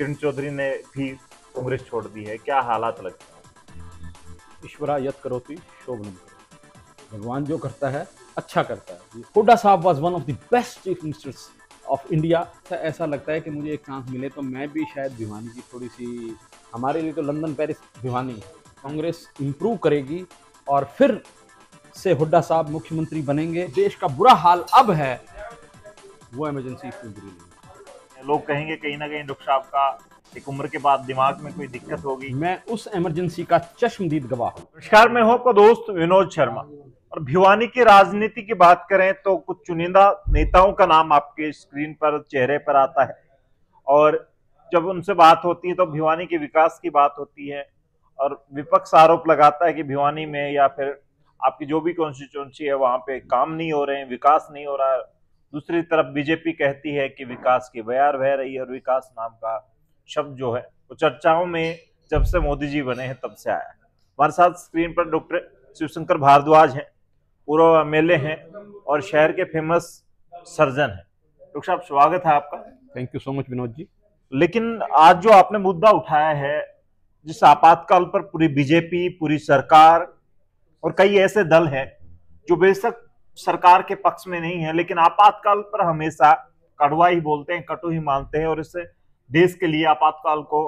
किरण चौधरी ने भी कांग्रेस छोड़ दी है, क्या हालात लगते हैं? ईश्वरा यत् करोति शोभनम करोति। भगवान जो करता है अच्छा करता है। हुड्डा साहब was one of the best chief ministers of India. ऐसा लगता है कि मुझे एक चांस मिले तो मैं भी शायद भिवानी की थोड़ी सी, हमारे लिए तो लंदन पेरिस भिवानी है, कांग्रेस इंप्रूव करेगी और फिर से हुड्डा साहब मुख्यमंत्री बनेंगे। देश का बुरा हाल अब है, वो इमरजेंसी इतनी बुरी नहीं। लोग कहेंगे कहीं ना कहीं डॉक्टर साहब का एक उम्र के बाद दिमाग में कोई दिक्कत होगी। मैं उस इमरजेंसी का चश्मदीद गवाह हूं। नमस्कार, मैं हूं आपका दोस्त विनोद शर्मा। और भिवानी की राजनीति की बात करें तो कुछ चुनिंदा नेताओं का नाम आपके स्क्रीन पर, चेहरे पर आता है, और जब उनसे बात होती है तो भिवानी के विकास की बात होती है, और विपक्ष आरोप लगाता है कि भिवानी में या फिर आपकी जो भी कॉन्स्टिट्यूंसी है वहां पे काम नहीं हो रहे हैं, विकास नहीं हो रहा है। दूसरी तरफ बीजेपी कहती है कि विकास की बयार बह रही है, और विकास नाम का शब्द जो है वो चर्चाओं में जब से मोदी जी बने हैं तब से आया है। हमारे साथ स्क्रीन पर डॉक्टर शिवशंकर भारद्वाज हैं, पूर्व एमएलए हैं और शहर के फेमस सर्जन हैं। डॉक्टर साहब, स्वागत है आपका। Thank you so much Vinod ji. लेकिन आज जो आपने मुद्दा उठाया है, जिस आपातकाल पर पूरी बीजेपी, पूरी सरकार और कई ऐसे दल हैं जो बेशक सरकार के पक्ष में नहीं है, लेकिन आपातकाल पर हमेशा कड़वा ही बोलते हैं, कटु ही मानते हैं, और इससे देश के लिए आपातकाल को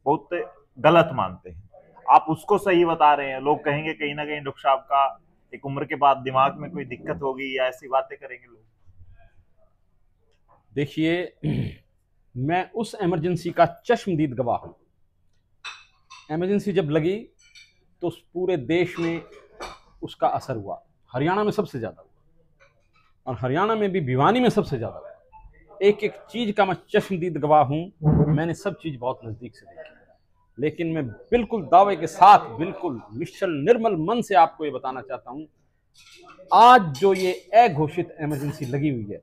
बहुत गलत मानते हैं। आप उसको सही बता रहे हैं। लोग कहेंगे कहीं ना कहीं डॉक्टर साहब का एक उम्र के बाद दिमाग में कोई दिक्कत होगी, या ऐसी बातें करेंगे लोग। देखिए, मैं उस इमरजेंसी का चश्मदीद गवाह हूं। इमरजेंसी जब लगी तो पूरे देश में उसका असर हुआ। हरियाणा में सबसे ज्यादा हुआ, और हरियाणा में भी भिवानी में सबसे ज्यादा हुआ। एक एक चीज का मैं चश्मदीद गवाह हूं। मैंने सब चीज बहुत नजदीक से देखी, लेकिन मैं बिल्कुल दावे के साथ, बिल्कुल निश्चल निर्मल मन से आपको ये बताना चाहता हूं, आज जो ये अघोषित इमरजेंसी लगी हुई है,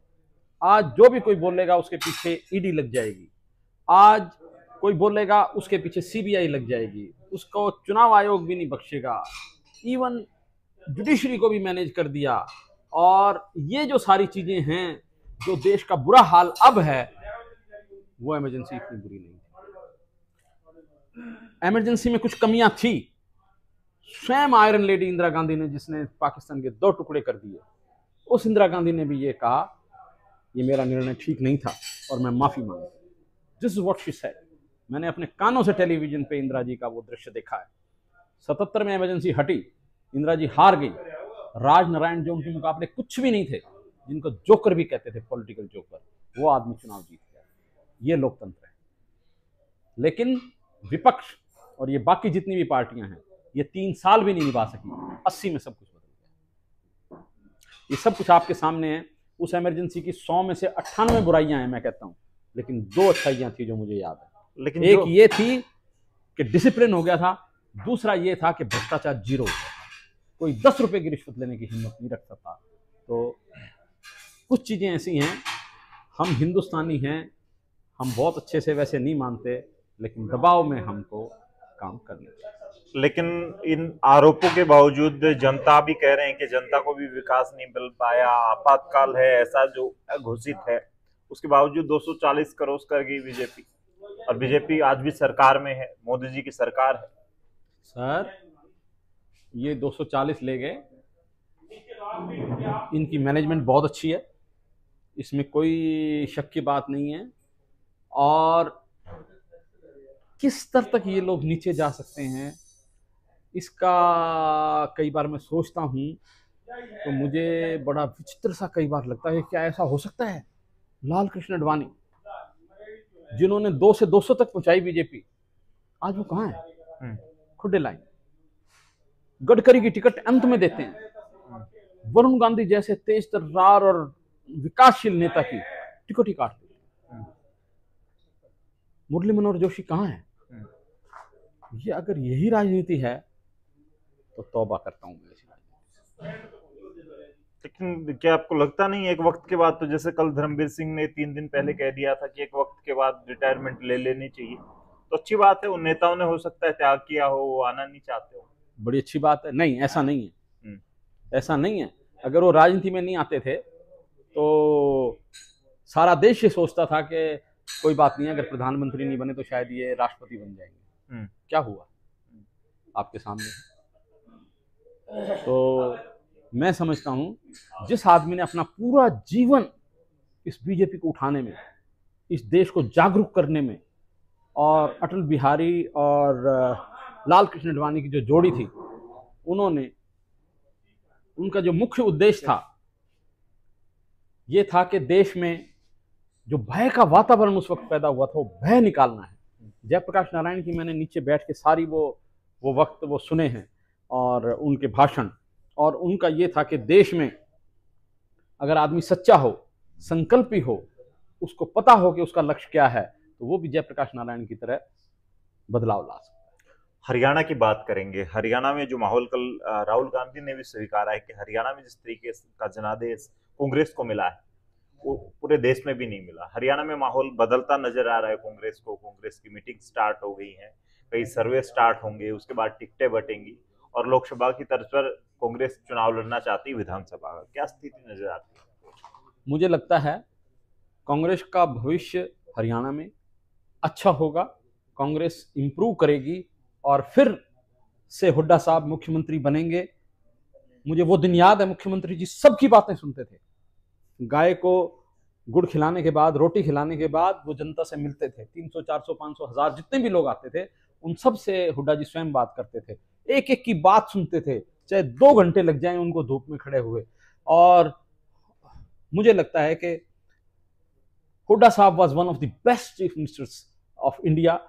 आज जो भी कोई बोलेगा उसके पीछे ईडी लग जाएगी, आज कोई बोलेगा उसके पीछे सीबीआई लग जाएगी, उसको चुनाव आयोग भी नहीं बख्शेगा, इवन जुडिशरी को भी मैनेज कर दिया। और ये जो सारी चीजें हैं, जो देश का बुरा हाल अब है, वो इमरजेंसी इतनी बुरी नहीं थी। इमरजेंसी में कुछ कमियां थी। स्वयं आयरन लेडी इंदिरा गांधी ने, जिसने पाकिस्तान के 2 टुकड़े कर दिए, उस इंदिरा गांधी ने भी ये कहा, ये मेरा निर्णय ठीक नहीं था और मैं माफी मांगता हूं। This is what she said. मैंने अपने कानों से टेलीविजन पे इंदिरा जी का वो दृश्य देखा है। 77 में इमरजेंसी हटी, इंदिरा जी हार गई। राजनारायण जो उनके मुकाबले कुछ भी नहीं थे, जिनको जोकर भी कहते थे, पॉलिटिकल जोकर, वो आदमी चुनाव जीत गया। ये लोकतंत्र है। लेकिन विपक्ष और ये बाकी जितनी भी पार्टियां हैं, ये 3 साल भी नहीं निभा सकी। 80 में सब कुछ बदल गया। ये सब कुछ आपके सामने है। उस इमरजेंसी की 100 में से 98 बुराइयां हैं, मैं कहता हूं, लेकिन 2 अच्छाइयां थी जो मुझे याद है। लेकिन एक ये थी कि डिसिप्लिन हो गया था, दूसरा ये था कि भ्रष्टाचार 0 हो गया था। कोई 10 रुपए की रिश्वत लेने की हिम्मत नहीं रख सकता। तो कुछ चीजें ऐसी हैं, हम हिंदुस्तानी हैं, हम बहुत अच्छे से वैसे नहीं मानते, लेकिन दबाव में हमको काम करना चाहिए। लेकिन इन आरोपों के बावजूद जनता भी कह रहे हैं कि जनता को भी विकास नहीं मिल पाया, आपातकाल है ऐसा जो घोषित है, उसके बावजूद 240 करोड़ कर गई बीजेपी, और बीजेपी आज भी सरकार में है, मोदी जी की सरकार है। सर, ये 240 ले गए, इनकी मैनेजमेंट बहुत अच्छी है, इसमें कोई शक की बात नहीं है। और किस स्तर तक ये लोग नीचे जा सकते हैं, इसका कई बार मैं सोचता हूं तो मुझे बड़ा विचित्र सा कई बार लगता है। क्या ऐसा हो सकता है? लाल कृष्ण आडवाणी, जिन्होंने 2 से 200 तक पहुंचाई बीजेपी, आज वो कहां है? खुड्डे लाइन। गडकरी की टिकट अंत में देते हैं। वरुण गांधी जैसे तेज तर्रार और विकासशील नेता की टिकट ही काट देते हैं। मुरली मनोहर जोशी कहां है? ये अगर यही राजनीति है तो तौबा करता हूं मैं ऐसी राजनीति। लेकिन क्या आपको लगता नहीं एक वक्त के बाद, तो जैसे कल धर्मवीर सिंह ने 3 दिन पहले कह दिया था कि एक वक्त के बाद रिटायरमेंट ले लेनी चाहिए, तो अच्छी बात है, उन नेताओं ने हो सकता है त्याग किया हो, वो आना नहीं चाहते हो, बड़ी अच्छी बात है। नहीं, ऐसा नहीं है, ऐसा नहीं है। अगर वो राजनीति में नहीं आते थे तो सारा देश ये सोचता था कि कोई बात नहीं है, अगर प्रधानमंत्री नहीं बने तो शायद ये राष्ट्रपति बन जाएंगे। क्या हुआ आपके सामने। तो मैं समझता हूं जिस आदमी ने अपना पूरा जीवन इस बीजेपी को उठाने में, इस देश को जागरूक करने में, और अटल बिहारी और लाल कृष्ण आडवाणी की जो जोड़ी थी, उन्होंने, उनका जो मुख्य उद्देश्य था ये था कि देश में जो भय का वातावरण उस वक्त पैदा हुआ था वो भय निकालना है। जयप्रकाश नारायण की मैंने नीचे बैठ के सारी वो वक्त वो सुने हैं और उनके भाषण, और उनका ये था कि देश में अगर आदमी सच्चा हो, संकल्पी हो, उसको पता हो कि उसका लक्ष्य क्या है, तो वो भी जयप्रकाश नारायण की तरह बदलाव ला सकता है। हरियाणा की बात करेंगे। हरियाणा में जो माहौल, कल राहुल गांधी ने भी स्वीकारा है कि हरियाणा में जिस तरीके का जनादेश कांग्रेस को मिला है वो पूरे देश में भी नहीं मिला। हरियाणा में माहौल बदलता नजर आ रहा है कांग्रेस को। कांग्रेस की मीटिंग स्टार्ट हो गई है, कई सर्वे स्टार्ट होंगे, उसके बाद टिकटें बटेंगी और लोकसभा की तर्ज पर कांग्रेस चुनाव लड़ना चाहती है विधानसभा का। क्या स्थिति नजर आती है? मुझे लगता है कांग्रेस का भविष्य हरियाणा में अच्छा होगा, कांग्रेस इंप्रूव करेगी और फिर से हुड्डा साहब मुख्यमंत्री बनेंगे। मुझे वो दिन याद है, मुख्यमंत्री जी सबकी बातें सुनते थे। गाय को गुड़ खिलाने के बाद, रोटी खिलाने के बाद वो जनता से मिलते थे। 300, 400, 500, 1000 जितने भी लोग आते थे उन सब से हुड्डा जी स्वयं बात करते थे, एक एक की बात सुनते थे, चाहे 2 घंटे लग जाएं उनको धूप में खड़े हुए। और मुझे लगता है कि हुड्डा साहब was one of the best chief ministers of India.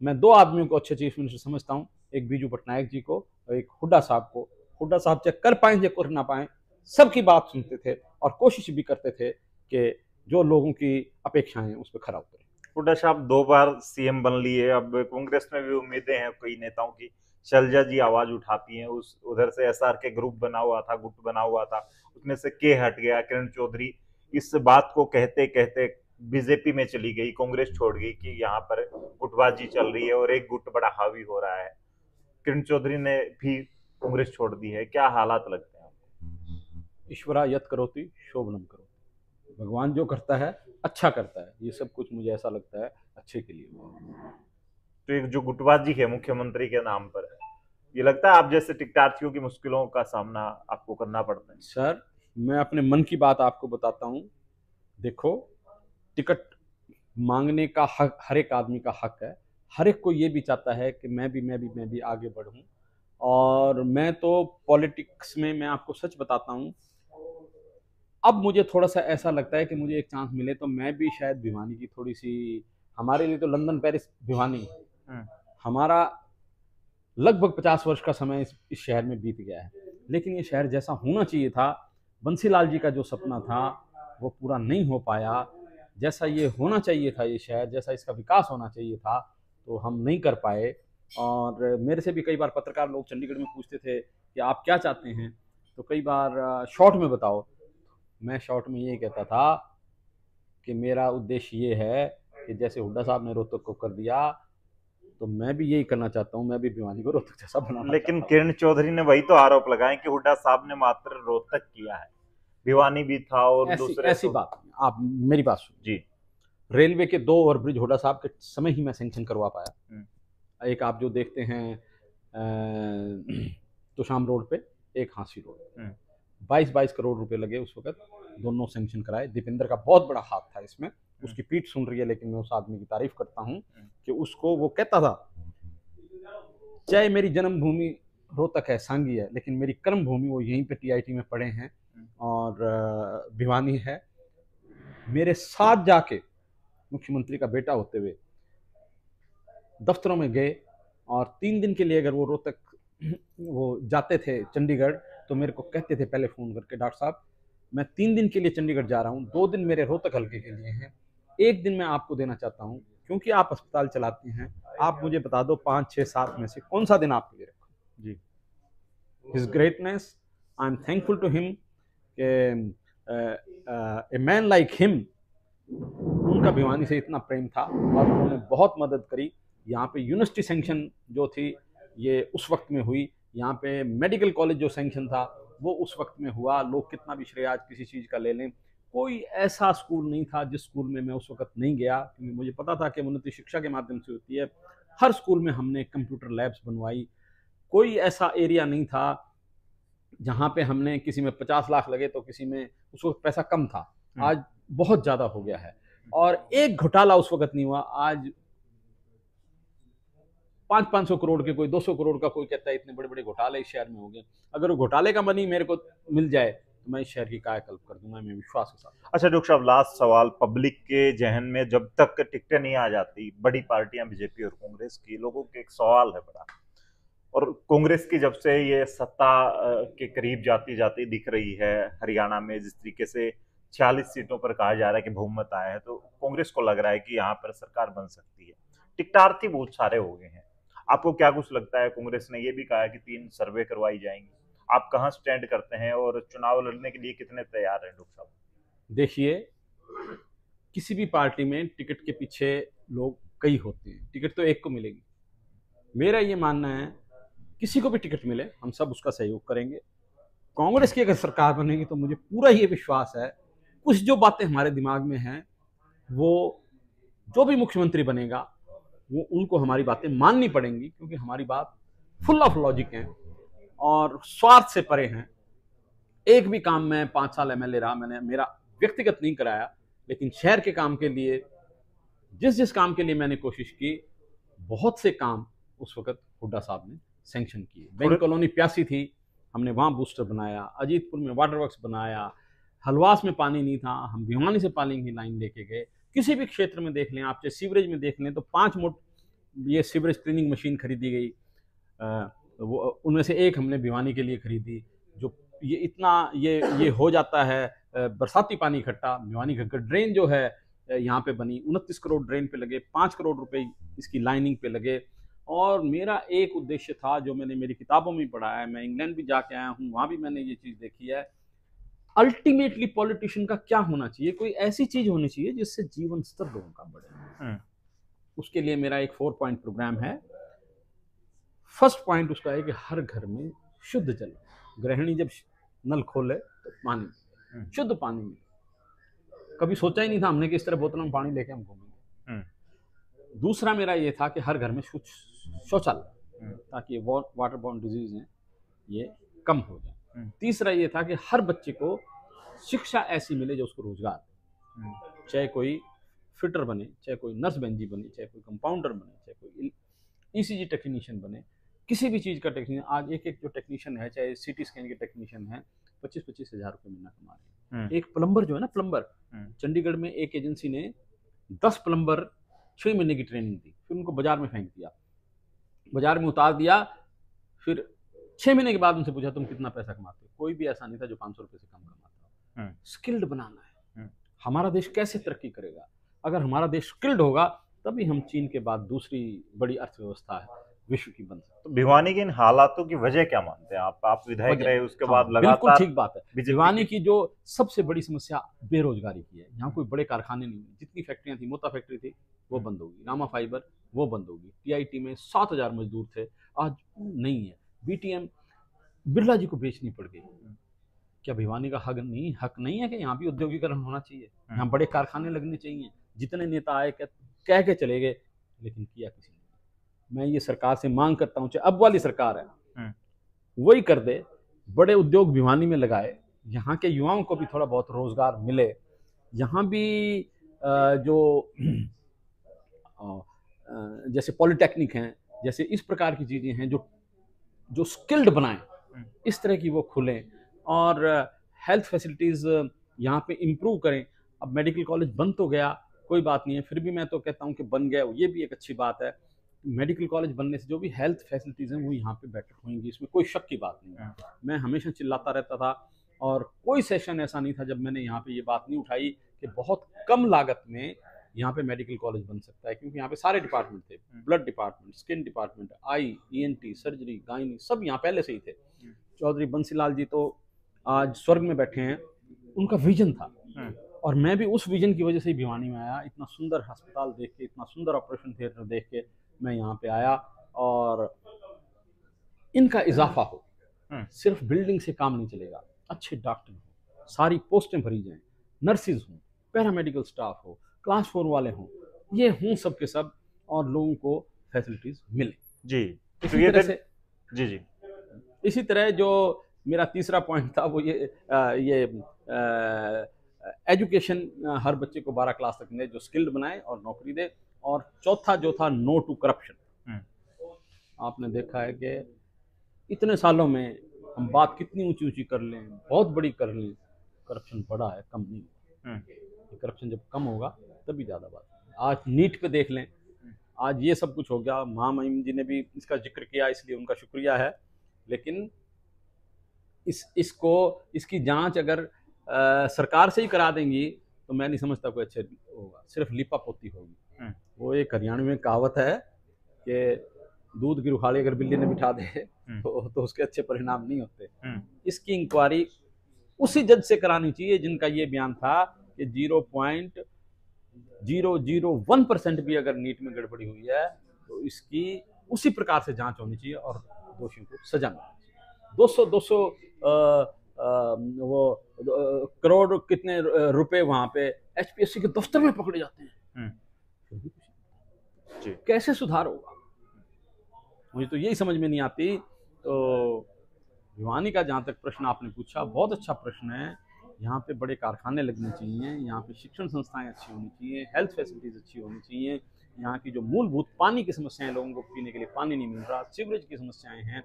मैं 2 आदमियों को अच्छे चीफ मिनिस्टर समझता हूं, एक बीजू पटनायक जी को और एक हुड्डा साहब को। हुड्डा साहब चाहे कर पाए या कर ना पाए, सबकी बात सुनते थे और कोशिश भी करते थे कि जो लोगों की अपेक्षाएं हैं उस पर खरा उतरे। हुड्डा साहब 2 बार सीएम बन लिए। अब कांग्रेस में भी उम्मीदें हैं कई नेताओं की। शैलजा जी आवाज उठाती हैं, उस उधर से एसआर के ग्रुप बना हुआ था, गुट बना हुआ था, उसमें से के हट गया। किरण चौधरी इस बात को कहते कहते बीजेपी में चली गई, कांग्रेस छोड़ गई कि यहाँ पर गुटबाजी चल रही है और एक गुट बड़ा हावी हो रहा है। किरण चौधरी ने भी कांग्रेस छोड़ दी है। क्या हालात लगते हैं आपको? ईश्वरा यत् करोति शोभनम करोति, भगवान जो करता है अच्छा करता है। ये सब कुछ मुझे ऐसा लगता है अच्छे के लिए। तो एक जो गुटबाजी है मुख्यमंत्री के नाम पर, ये लगता है आप जैसे टिकटार्थियों की मुश्किलों का सामना आपको करना पड़ता है? सर, मैं अपने मन की बात आपको बताता हूँ। देखो, टिकट मांगने का हक हर एक आदमी का हक है। हर एक को ये भी चाहता है कि मैं भी आगे बढ़ूं। और मैं तो पॉलिटिक्स में, मैं आपको सच बताता हूँ, अब मुझे थोड़ा सा ऐसा लगता है कि मुझे एक चांस मिले तो मैं भी शायद भिवानी की थोड़ी सी, हमारे लिए तो लंदन पेरिस भिवानी, हमारा लगभग 50 वर्ष का समय इस शहर में बीत गया है, लेकिन ये शहर जैसा होना चाहिए था, बंसीलाल जी का जो सपना था वो पूरा नहीं हो पाया। जैसा ये होना चाहिए था, ये शहर जैसा इसका विकास होना चाहिए था, तो हम नहीं कर पाए। और मेरे से भी कई बार पत्रकार लोग चंडीगढ़ में पूछते थे कि आप क्या चाहते हैं, तो कई बार शॉर्ट में बताओ। मैं शॉर्ट में ये कहता था कि मेरा उद्देश्य ये है कि जैसे हुड्डा साहब ने रोहतक को कर दिया, तो मैं भी यही करना चाहता हूँ, मैं भी भिवानी को रोहतक जैसा बनाना। लेकिन किरण चौधरी ने वही तो आरोप लगाए कि हुड्डा साहब ने मात्र रोहतक किया है, भिवानी भी था और दूसरे। ऐसी बात नहीं, आप मेरी बात सुन जी। रेलवे के 2 ओवरब्रिज हुड्डा साहब के समय ही मैं सैंक्शन करवा पाया। एक आप जो देखते हैं तुशाम रोड पे, एक हाँसी रोड, 22 करोड़ रुपए लगे उस वक्त, दोनों सैंक्शन कराए। दीपेंद्र का बहुत बड़ा हाथ था इसमें, उसकी पीठ सुन रही है, लेकिन मैं उस आदमी की तारीफ करता हूँ कि उसको, वो कहता था चाहे मेरी जन्मभूमि रोहतक है, सांगी है, लेकिन मेरी कर्म भूमि वो यहीं पे टीआईटी में पढ़े हैं और भिवानी है। मेरे साथ जाके मुख्यमंत्री का बेटा होते हुए दफ्तरों में गए और 3 दिन के लिए अगर वो रोहतक वो जाते थे चंडीगढ़, तो मेरे को कहते थे पहले फ़ोन करके, डॉक्टर साहब मैं 3 दिन के लिए चंडीगढ़ जा रहा हूँ, 2 दिन मेरे रोहतक हल्के के लिए हैं, 1 दिन मैं आपको देना चाहता हूँ, क्योंकि आप अस्पताल चलाते हैं, आप मुझे बता दो 5, 6, 7 में से कौन सा दिन आपके लिए रखो। जी, his greatness, I am thankful to him, a man like him, उनका भिवानी से इतना प्रेम था और उन्होंने बहुत मदद करी। यहाँ पे यूनिवर्सिटी सैंक्शन जो थी ये उस वक्त में हुई, यहाँ पे मेडिकल कॉलेज जो सैंक्शन था वो उस वक्त में हुआ। लोग कितना भी श्रेय आज किसी चीज़ का ले लें, कोई ऐसा स्कूल नहीं था जिस स्कूल में मैं उस वक्त नहीं गया, क्योंकि मुझे पता था कि उन्नति शिक्षा के माध्यम से होती है। हर स्कूल में हमने कंप्यूटर लैब्स बनवाई। कोई ऐसा एरिया नहीं था जहाँ पे हमने किसी में 50 लाख लगे तो किसी में, उस वक्त पैसा कम था, आज बहुत ज़्यादा हो गया है। और एक घोटाला उस वक्त नहीं हुआ। आज 500 करोड़ के, कोई 200 करोड़ का, कोई कहता है इतने बड़े बड़े घोटाले इस शहर में हो गए। अगर वो घोटाले का मनी मेरे को मिल जाए तो मैं इस शहर की कायाकल्प कर दूंगा, मैं विश्वास के साथ। अच्छा डॉक्टर साहब, लास्ट सवाल, पब्लिक के जहन में जब तक टिकटें नहीं आ जाती बड़ी पार्टियां बीजेपी और कांग्रेस की, लोगों के एक सवाल है बड़ा, और कांग्रेस की जब से ये सत्ता के करीब जाती जाती दिख रही है हरियाणा में, जिस तरीके से 46 सीटों पर कहा जा रहा है कि बहुमत आया है, तो कांग्रेस को लग रहा है कि यहाँ पर सरकार बन सकती है। टिकटार्थी बहुत सारे हो गए हैं, आपको क्या कुछ लगता है? कांग्रेस ने ये भी कहा है कि 3 सर्वे करवाई जाएंगी। आप कहाँ स्टैंड करते हैं और चुनाव लड़ने के लिए कितने तैयार हैं डॉक्टर साहब? देखिए, किसी भी पार्टी में टिकट के पीछे लोग कई होते हैं, टिकट तो एक को मिलेगी। मेरा ये मानना है किसी को भी टिकट मिले हम सब उसका सहयोग करेंगे। कांग्रेस की अगर सरकार बनेगी तो मुझे पूरा ये विश्वास है, कुछ जो बातें हमारे दिमाग में हैं वो जो भी मुख्यमंत्री बनेगा वो उनको हमारी बातें माननी पड़ेंगी, क्योंकि हमारी बात फुल ऑफ लॉजिक है और स्वार्थ से परे हैं। एक भी काम मैं 5 साल एमएलए रहा, मैंने मेरा व्यक्तिगत नहीं कराया, लेकिन शहर के काम के लिए, जिस जिस काम के लिए मैंने कोशिश की, बहुत से काम उस वक्त हुड्डा साहब ने सैंक्शन किए। बैंक कॉलोनी प्यासी थी, हमने वहाँ बूस्टर बनाया। अजीतपुर में वाटर वर्क्स बनाया। हलवास में पानी नहीं था, हम भिवानी से पानी की लाइन लेके गए। किसी भी क्षेत्र में देख लें आप, चाहे सीवरेज में देख लें तो 5 ये सीवरेज क्लीनिंग मशीन खरीदी गई। वो उनमें से एक हमने भिवानी के लिए खरीदी। जो ये इतना ये हो जाता है बरसाती पानी इकट्ठा, भिवानी घग्गर ड्रेन जो है यहाँ पे बनी, 29 करोड़ ड्रेन पे लगे, 5 करोड़ रुपए इसकी लाइनिंग पे लगे। और मेरा एक उद्देश्य था जो मैंने मेरी किताबों में पढ़ा है, मैं इंग्लैंड भी जाके आया हूँ, वहाँ भी मैंने ये चीज़ देखी है, अल्टीमेटली पॉलिटिशियन का क्या होना चाहिए, कोई ऐसी चीज होनी चाहिए जिससे जीवन स्तर लोगों का बढ़े। उसके लिए मेरा एक 4 पॉइंट प्रोग्राम है। फर्स्ट पॉइंट उसका है कि हर घर में शुद्ध जल, गृहिणी जब नल खोले तो पानी, शुद्ध पानी मिले। कभी सोचा ही नहीं था हमने कि इस तरह बोतलों में पानी लेके हम घूमेंगे। दूसरा मेरा ये था कि हर घर में शौचालय, ताकि वाटर बॉर्न डिजीज हैं ये कम हो जाए। तीसरा ये था कि हर बच्चे को शिक्षा ऐसी मिले जो उसको रोजगार, चाहे कोई फिटर बने, चाहे कोई नर्स बेंजी बने, चाहे कोई कंपाउंडर बने, चाहे कोई ईसीजी टेक्नीशियन बने, किसी भी चीज़ का टेक्नीशियन। आज एक जो टेक्नीशियन है, चाहे सीटी स्कैन के टेक्नीशियन है, 25-25 हज़ार रुपये महीना कमा रहे हैं। एक प्लम्बर जो है ना, प्लम्बर, चंडीगढ़ में एक एजेंसी ने 10 प्लम्बर 6 महीने की ट्रेनिंग दी, फिर उनको बाजार में फेंक दिया, बाजार में उतार दिया। फिर 6 महीने के बाद उनसे पूछा तुम कितना पैसा कमाते हो, कोई भी ऐसा नहीं था जो 500 रुपये से कम कमाता हो। स्किल्ड बनाना है। हमारा देश कैसे तरक्की करेगा? अगर हमारा देश स्किल्ड होगा तभी हम चीन के बाद दूसरी बड़ी अर्थव्यवस्था है विश्व की बन सकते। तो भिवानी के इन हालातों की वजह क्या मानते हैं आप विधायक रहे उसके बाद लगातार? बिल्कुल ठीक बात है। भिवानी की जो सबसे बड़ी समस्या बेरोजगारी की है। यहाँ कोई बड़े कारखाने नहीं है। जितनी फैक्ट्रियाँ थी, मोता फैक्ट्री थी वो बंद होगी, रामा फाइबर वो बंद होगी, टीआईटी में 7,000 मजदूर थे, आज नहीं है। बीटीएम बिरला जी को बेचनी पड़ गई। क्या भिवानी का हक नहीं है कि यहाँ भी औद्योगिकरण होना चाहिए, यहाँ बड़े कारखाने लगने चाहिए? जितने नेता आए कह के चले गए, लेकिन किया किसी ने। मैं ये सरकार से मांग करता हूँ, चाहे अब वाली सरकार है वही कर दे, बड़े उद्योग भिवानी में लगाए, यहाँ के युवाओं को भी थोड़ा बहुत रोजगार मिले। यहाँ भी जो जैसे पॉलिटेक्निक हैं, जैसे इस प्रकार की चीज़ें हैं जो स्किल्ड बनाएं, इस तरह की वो खुलें और हेल्थ फैसिलिटीज़ यहाँ पे इम्प्रूव करें। अब मेडिकल कॉलेज बन तो गया, कोई बात नहीं है, फिर भी मैं तो कहता हूँ कि बन गया, ये भी एक अच्छी बात है। मेडिकल कॉलेज बनने से जो भी हेल्थ फैसिलिटीज़ हैं वो यहाँ पे बेटर होंगी, इसमें कोई शक की बात नहीं है। मैं हमेशा चिल्लाता रहता था और कोई सेशन ऐसा नहीं था जब मैंने यहाँ पे ये बात नहीं उठाई कि बहुत कम लागत में यहाँ पे मेडिकल कॉलेज बन सकता है, क्योंकि यहाँ पे सारे डिपार्टमेंट थे, ब्लड डिपार्टमेंट, स्किन डिपार्टमेंट, आई, ENT, सर्जरी, गायनी, सब यहाँ पहले से ही थे। चौधरी बंसीलाल जी तो आज स्वर्ग में बैठे हैं, उनका विजन था और मैं भी उस विजन की वजह से ही भिवानी में आया। इतना सुंदर अस्पताल देख के, इतना सुंदर ऑपरेशन थिएटर देख के मैं यहाँ पे आया और इनका इजाफा हो। सिर्फ बिल्डिंग से काम नहीं चलेगा, अच्छे डॉक्टर हो, सारी पोस्टें भरी जाएं, नर्सिज हों, पैरामेडिकल स्टाफ हो, क्लास 4 वाले हों, ये हों सब के सब, और लोगों को फैसिलिटीज मिले। जी तो इसी ये तरह से जी जी इसी तरह जो मेरा तीसरा पॉइंट था वो ये एजुकेशन, हर बच्चे को 12 क्लास तक मिले जो स्किल्ड बनाए और नौकरी दे। और चौथा जो था, नो टू करप्शन। आपने देखा है कि इतने सालों में हम बात कितनी ऊंची ऊंची कर लें, बहुत बड़ी कर लें, करप्शन बढ़ा है, कम नहीं। करप्शन जब कम होगा तभी ज़्यादा बात है। आज नीट पे देख लें, आज ये सब कुछ हो गया। महामहिम जी ने भी इसका जिक्र किया, इसलिए उनका शुक्रिया है। लेकिन इसकी जांच अगर सरकार से ही करा देंगी तो मैं नहीं समझता कोई अच्छे होगा, सिर्फ लिपा पोती होगी। वो एक हरियाणवी में कहावत है कि दूध की रुखाली अगर बिल्ली ने बिठा दे तो उसके अच्छे परिणाम नहीं होते। इसकी इंक्वायरी उसी जज से करानी चाहिए जिनका ये बयान था कि 0.001% भी अगर नीट में गड़बड़ी हुई है तो इसकी उसी प्रकार से जांच होनी चाहिए और दोषियों को सजा मिलनी चाहिए। 200 करोड़ कितने रुपए वहां पे एचपीएससी के दफ्तर में पकड़े जाते हैं। कैसे सुधार होगा, मुझे तो यही समझ में नहीं आती। तो भिवानी का जहाँ तक प्रश्न आपने पूछा, बहुत अच्छा प्रश्न है। यहाँ पे बड़े कारखाने लगने चाहिए, यहाँ पे शिक्षण संस्थाएं अच्छी होनी चाहिए, हेल्थ फैसिलिटीज़ अच्छी होनी चाहिए। यहाँ की जो मूलभूत पानी की समस्याएं, लोगों को पीने के लिए पानी नहीं मिल रहा, सीवरेज की समस्याएं हैं,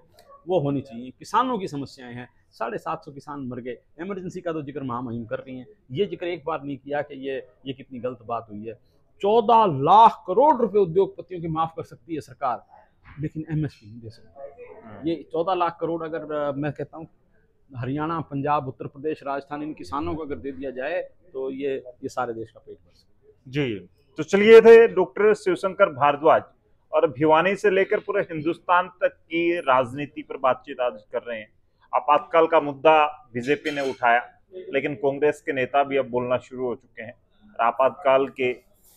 वो होनी चाहिए। किसानों की समस्याएं हैं, 750 किसान मर गए। इमरजेंसी का तो जिक्र महामहिम कर रही हैं, ये जिक्र एक बार नहीं किया कि ये कितनी गलत बात हुई है। 14 लाख करोड़ रुपए उद्योगपतियों की माफ़ कर सकती है सरकार, लेकिन एमएसपी नहीं दे सकती। ये 14 लाख करोड़ अगर मैं कहता हूँ हरियाणा, पंजाब, उत्तर प्रदेश, राजस्थान, इन किसानों को अगर दे दिया जाए तो ये सारे देश का पेट भर सकते। जी तो चलिए, थे डॉक्टर शिवशंकर भारद्वाज, और भिवानी से लेकर पूरे हिंदुस्तान तक की राजनीति पर बातचीत आज कर रहे हैं। आपातकाल का मुद्दा बीजेपी ने उठाया, लेकिन कांग्रेस के नेता भी अब बोलना शुरू हो चुके हैं। आपातकाल के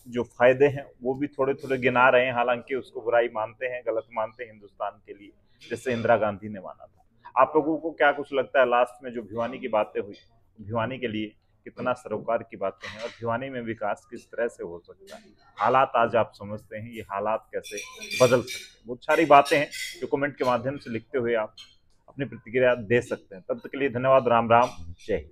जो फायदे हैं वो भी थोड़े थोड़े गिना रहे हैं, हालांकि उसको बुराई मानते हैं, गलत मानते हैं हिंदुस्तान के लिए, जैसे इंदिरा गांधी ने माना था। आप लोगों को क्या कुछ लगता है, लास्ट में जो भिवानी की बातें हुई, भिवानी के लिए कितना सरोकार की बातें हैं, और भिवानी में विकास किस तरह से हो सकता है? हालात आज आप समझते हैं, ये हालात कैसे बदल सकते हैं? बहुत सारी बातें हैं जो कमेंट के माध्यम से लिखते हुए आप अपनी प्रतिक्रिया दे सकते हैं। तब तक के लिए धन्यवाद। राम राम, जय हिंद।